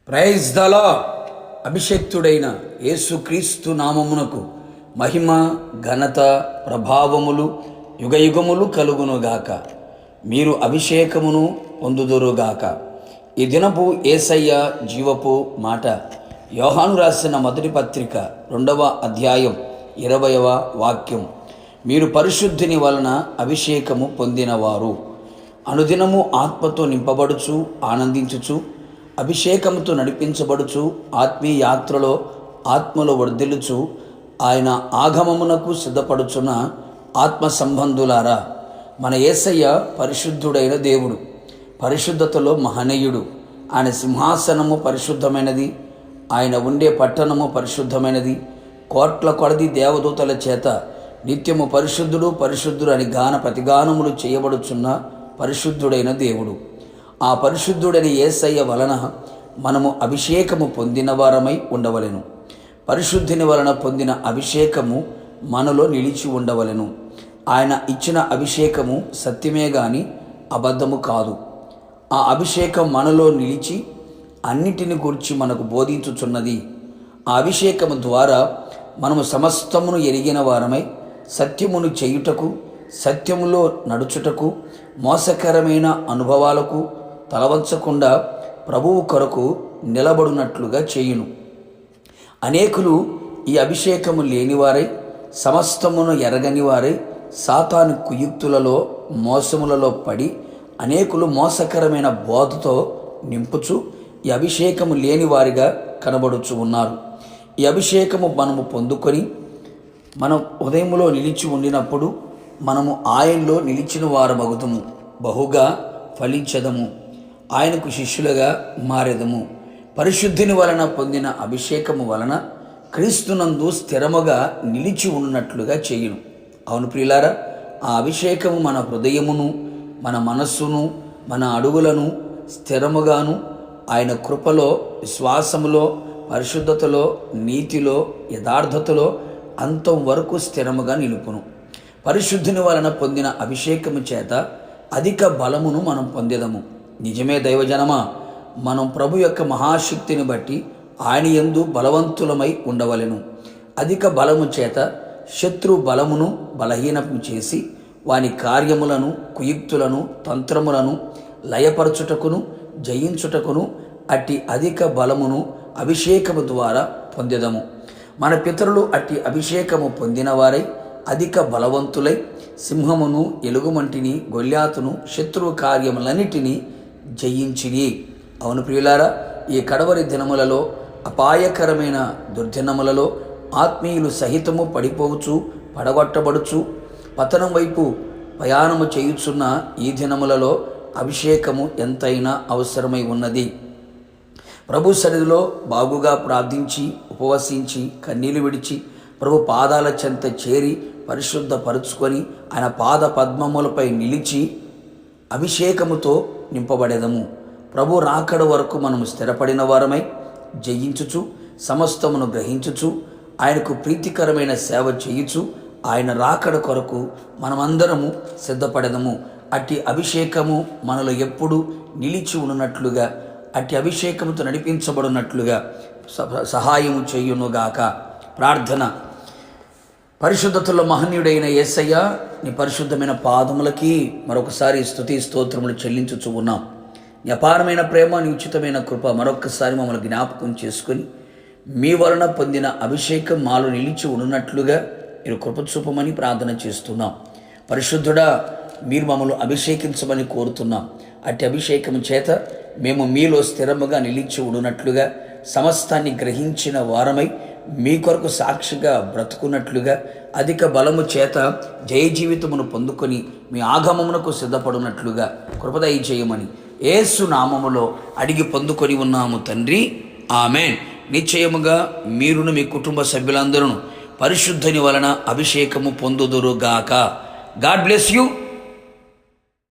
Praise the lord. అభిషేక్తుడైన యేసుక్రీస్తు నామమునకు మహిమ, ఘనత, ప్రభావములు యుగయుగములు కలుగునుగాక. మీరు అభిషేకమును పొందుదురుగాక. ఈ దినపు యేసయ్య జీవపు మాట యోహాను రాసిన మొదటి పత్రిక 2వ అధ్యాయం 20వ వాక్యం. మీరు పరిశుద్ధిని వలన అభిషేకము పొందినవారు, అనుదినము ఆత్మతో నింపబడుచు ఆనందించుచు అభిషేకముతో నడిపించబడుచు ఆత్మీయ యాత్రలో ఆత్మలో వర్ధిల్లుచు ఆయన ఆగమమునకు సిద్ధపడుచున్న ఆత్మ సంబంధులారా, మన యేసయ్య పరిశుద్ధుడైన దేవుడు, పరిశుద్ధతలో మహనీయుడు. ఆయన సింహాసనము పరిశుద్ధమైనది, ఆయన ఉండే పట్టణము పరిశుద్ధమైనది. కోట్ల కొలది దేవదూతల చేత నిత్యము పరిశుద్ధుడు పరిశుద్ధుడు అని ప్రతిగానములు చేయబడుచున్న పరిశుద్ధుడైన దేవుడు. ఆ పరిశుద్ధుడైన యేసయ్య వలన మనము అభిషేకము పొందిన వారమై ఉండవలెను. పరిశుద్ధిని వలన పొందిన అభిషేకము మనలో నిలిచి ఉండవలెను. ఆయన ఇచ్చిన అభిషేకము సత్యమే గాని అబద్ధము కాదు. ఆ అభిషేకం మనలో నిలిచి అన్నిటిని గురించి మనకు బోధించుచున్నది. ఆ అభిషేకము ద్వారా మనము సమస్తమును ఎరిగిన వారమై సత్యమును చేయుటకు, సత్యములో నడుచుటకు, మోసకరమైన అనుభవాలకు తలవంచకుండా ప్రభువు కొరకు నిలబడినట్లుగా చేయును. అనేకులు ఈ అభిషేకము లేనివారై, సమస్తమును ఎరగని వారై సాతాను కుయుక్తులలో మోసములలో పడి అనేకులు మోసకరమైన బోధతో నింపుచు ఈ అభిషేకము లేని వారిగా కనబడుచు ఉన్నారు. ఈ అభిషేకము మనము పొందుకొని మనం ఉదయంలో నిలిచి ఉండినప్పుడు మనము ఆయనలో నిలిచిన వారమగుదుము, బహుగా ఫలించదము, ఆయనకు శిష్యులుగా మారెదము. పరిశుద్ధిని వలన పొందిన అభిషేకము వలన క్రీస్తునందు స్థిరముగా నిలిచి ఉన్నట్లుగా చేయును. అవును ప్రియులారా, ఆ అభిషేకము మన హృదయమును, మన మనస్సును, మన అడుగులను స్థిరముగాను ఆయన కృపలో, విశ్వాసములో, పరిశుద్ధతలో, నీతిలో, యథార్థతలో అంతం వరకు స్థిరముగా నిలుపును. పరిశుద్ధిని వలన పొందిన అభిషేకము చేత అధిక బలమును మనం పొందేదము. నిజమే దైవజనమా, మనం ప్రభు యొక్క మహాశక్తిని బట్టి ఆయన యందు బలవంతులమై ఉండవలెను. అధిక బలము చేత శత్రు బలమును బలహీనము చేసి వాని కార్యములను, కుయుక్తులను, తంత్రములను లయపరచుటకును జయించుటకును అట్టి అధిక బలమును అభిషేకము ద్వారా పొందెదము. మన పితరులు అట్టి అభిషేకము పొందినవారై అధిక బలవంతులై సింహమును, ఎలుగుమంటిని, గొల్యాతును, శత్రువు కార్యములన్నిటినీ జయించిరి. అవును ప్రియులారా, ఈ కడవరి దినములలో, అపాయకరమైన దుర్దినములలో ఆత్మీయులు సహితము పడిపోవచ్చు, పడగొట్టబడుచు పతనం వైపు ప్రయాణము చేయుచున్న ఈ దినములలో అభిషేకము ఎంతైనా అవసరమై ఉన్నది. ప్రభు సన్నిధిలో బాగుగా ప్రార్థించి, ఉపవసించి, కన్నీళ్లు విడిచి ప్రభు పాదాల చెంత చేరి పరిశుద్ధపరుచుకొని ఆయన పాద పద్మములపై నిలిచి అభిషేకముతో నింపబడేదము. ప్రభు రాకడ వరకు మనము స్థిరపడిన వారమై జయించుచు, సమస్తమును గ్రహించుచు, ఆయనకు ప్రీతికరమైన సేవ చేయుచు, ఆయన రాకడ కొరకు మనమందరము సిద్ధపడదము. అట్టి అభిషేకము మనలో ఎప్పుడు నిలిచి ఉన్నట్లుగా, అట్టి అభిషేకముతో నడిపించబడినట్లుగా సహాయము చేయునుగాక. ప్రార్థన. పరిశుద్ధతలో మహనీయుడైన యేసయ్య, నీ పరిశుద్ధమైన పాదములకి మరొకసారి స్తుతి స్తోత్రములు చెల్లించుచు ఉన్నాం. నీ అపారమైన ప్రేమ, నీ ఉచితమైన కృప మరొకసారి మమ్మల్ని జ్ఞాపకం చేసుకొని మీ వలన పొందిన అభిషేకం మాలో నిలిచి ఉన్నట్లుగా మీరు కృప చూపమని ప్రార్థన చేస్తున్నాం. పరిశుద్ధుడా, మీరు మమ్మల్ని అభిషేకించమని కోరుతున్నాం. అట్టి అభిషేకం చేత మేము మీలో స్థిరముగా నిలిచి ఉన్నట్లుగా, సమస్తాన్ని గ్రహించిన వారమై మీ కొరకు సాక్షిగా బ్రతుకున్నట్లుగా, అధిక బలము చేత జయ జీవితమును పొందుకొని మీ ఆగమమునకు సిద్ధపడినట్లుగా కృపదయ చేయమని యేసు నామములో అడిగి పొందుకొని ఉన్నాము తండ్రి, ఆమేన్. నిశ్చయముగా మీరును మీ కుటుంబ సభ్యులందరూ పరిశుద్ధని వలన అభిషేకము పొందుదురుగాక. God bless you.